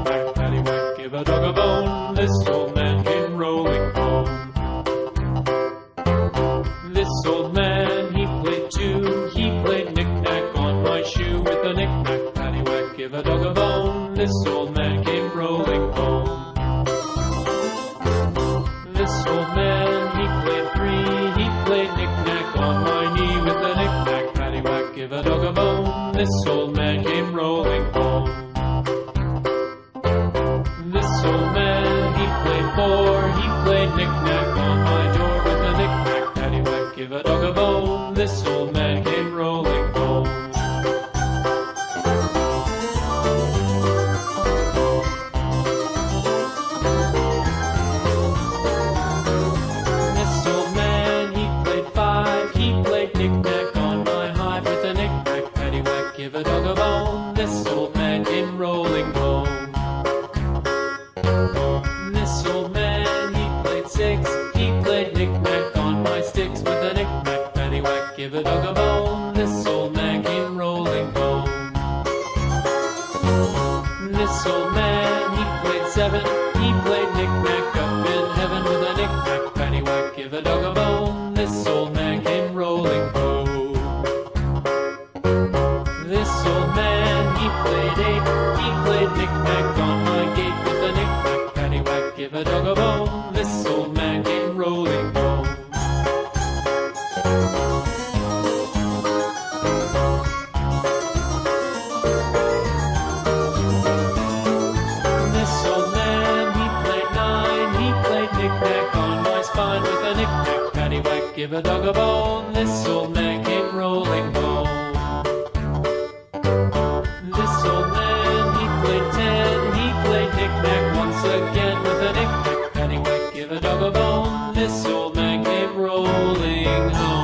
knick-knack, paddywhack, give a dog a bone. This old man came rolling home. This old man, he played too. He played knick-knack on my shoe. With a knick-knack, paddywhack, give a dog a bone. This old man came rolling home. This old man, he played three. He played knick-knack on my knee. With a knick-knack, paddywhack, give a dog a bone. This old man came rolling home. This old man, he played four. He played knick-knack on my door. With a knick-knack, paddywhack, give a dog a bone. This old man came rolling home. This old man, he played five. He played knick-knack on my hive. With a knick-knack, paddywhack, give a dog a bone. This old man came rolling home. This old man, he played six. He played knick-knack on my sticks. With a knick-knack, paddywhack, give a dog a bone. This old man came rolling home. This old man, he played seven. He played knick-knack up in heaven. With a knick-knack, paddywhack, give a dog a bone. This old man came rolling home. This old man, he played eight. He played knick-knack on my gate. With a knick-knack, paddywhack, give a dog a bone. This old man came rolling home. This old man, he played nine. He played knick-knack on my spine. With a knick-knack, paddywhack, give a dog a bone. This old man came rolling home. This old man, he played ten. He played knick-knack once again. With a knick-knack, paddywhack, give a dog a bone. This old man came rolling home.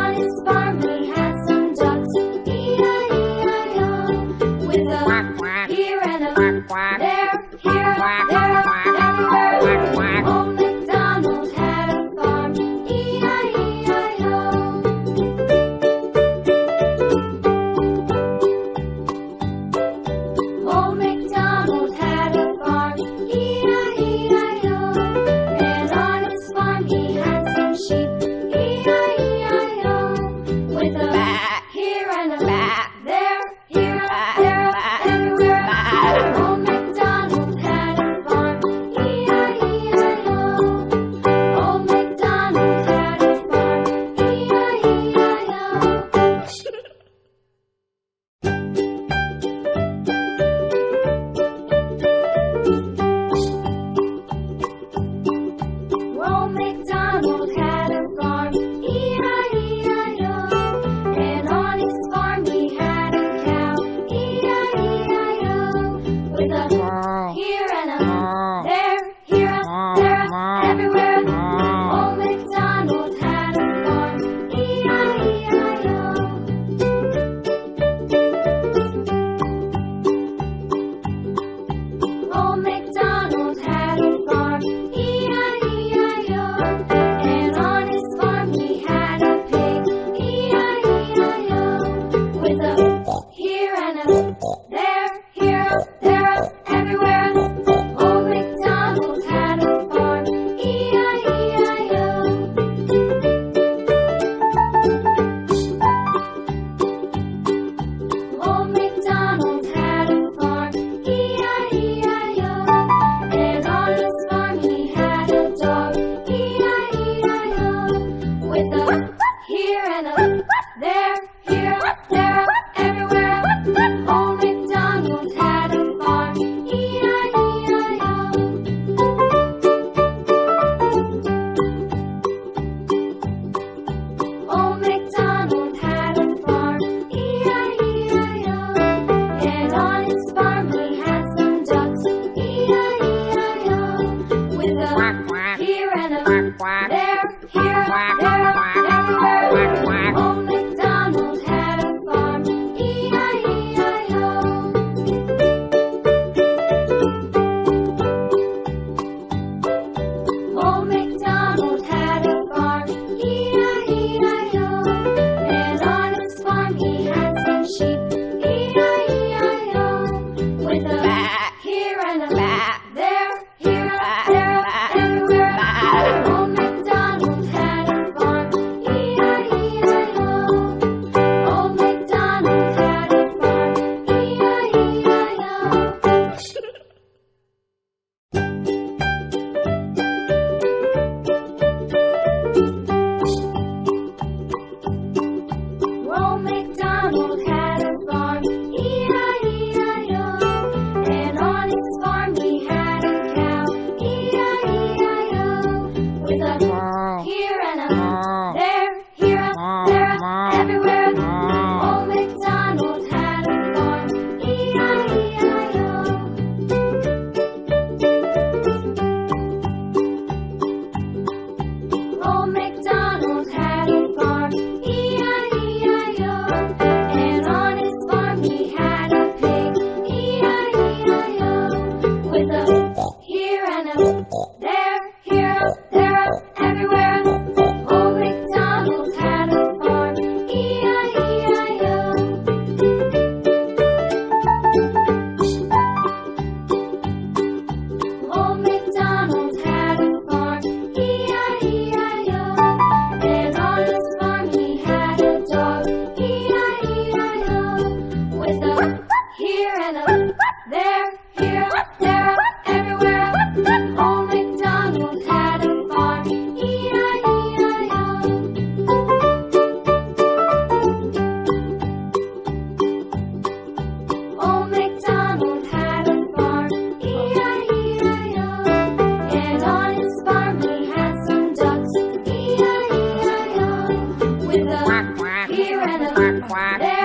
on his farm he had some ducks, E-I-E-I-O, with a here and a there, here, there, everywhere. Old MacDonald had a farm, E-I-E-I-O. Old MacDonald had a farm, E-I-E-I-O, and on his farm he had some sheep, E-I-E-I-O, with a here and a there, here, there, everywhere. Old MacDonald had a farm, E-I-E-I-O. Old MacDonald had a farm, E-I-E-I-O. Old MacDonald had a farm, E-I-E-I-O, and on his farm he had a cow, E-I-E-I-O, with a here and a there, here, there, everywhere. Old MacDonald had a farm, E-I-E-I-O. Old MacDonald had a farm, E-I-E-I-O, and on his farm he had a pig, E-I-E-I-O, with a here and a there, here, there, everywhere. Old MacDonald had a farm, E-I-E-I-O. Old MacDonald had a farm, E-I-E-I-O, and on his farm he had a dog, E-I-E-I-O, with a here and a there, here, there, everywhere. Old MacDonald had a farm, E-I-E-I-O. Old MacDonald had a farm, E-I-E-I-O, and on his farm he had some ducks, E-I-E-I-O, with a here and a there, here, there, everywhere. Old MacDonald had a farm, E-I-E-I-O. Old MacDonald had a farm, E-I-E-I-O, and on his farm he had some sheep, E-I-E-I-O, with a here and a there, here, there, everywhere. Old MacDonald had a farm, E-I-E-I-O. Old MacDonald had a farm, E-I-E-I-O. Old MacDonald had a farm, E-I-E-I-O, and on his farm he had a cow, E-I-E-I-O, with a here and a there, here, there, everywhere. Old MacDonald had a farm, E-I-E-I-O. Old MacDonald had a farm, E-I-E-I-O, and on his farm he had a pig, E-I-E-I-O, with a here and a there, here, there, everywhere. Old MacDonald had a farm, E-I-E-I-O. Old MacDonald had a farm, E-I-E-I-O, and on his farm he had a dog, E-I-E-I-O, with a here and a there, here, there, everywhere. Old MacDonald had a farm, E-I-E-I-O. Old MacDonald had a farm, E-I-E-I-O, and on his farm he had some ducks, E-I-E-I-O, with a here and a there.